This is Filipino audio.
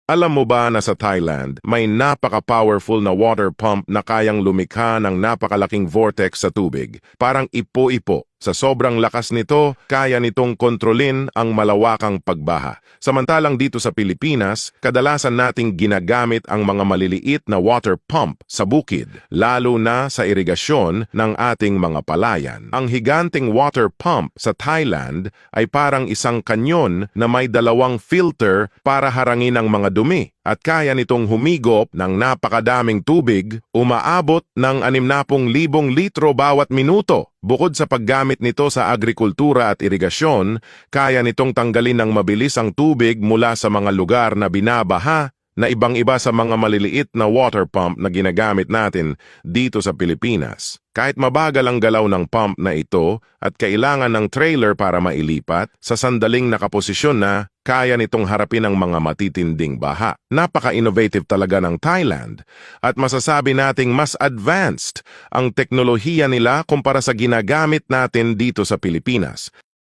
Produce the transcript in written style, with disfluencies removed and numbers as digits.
Alam mo ba na sa Thailand, may napaka-powerful na water pump na kayang lumikha ng napakalaking vortex sa tubig, parang ipo-ipo. Sa sobrang lakas nito, kaya nitong kontrolin ang malawakang pagbaha. Samantalang dito sa Pilipinas, kadalasan nating ginagamit ang mga maliliit na water pump sa bukid, lalo na sa irigasyon ng ating mga palayan. Ang higanting water pump sa Thailand ay parang isang kanyon na may dalawang filter para harangin ang mga dumi at kaya nitong humigop ng napakadaming tubig, umaabot ng 60,000 litro bawat minuto. Bukod sa paggamit nito sa agrikultura at irigasyon, kaya nitong tanggalin ng mabilis ang tubig mula sa mga lugar na binabaha na ibang-iba sa mga maliliit na water pump na ginagamit natin dito sa Pilipinas. Kahit mabagal ang galaw ng pump na ito at kailangan ng trailer para mailipat, sa sandaling nakaposisyon na, kaya nitong harapin ang mga matitinding baha. Napaka-innovative talaga ng Thailand at masasabi nating mas advanced ang teknolohiya nila kumpara sa ginagamit natin dito sa Pilipinas.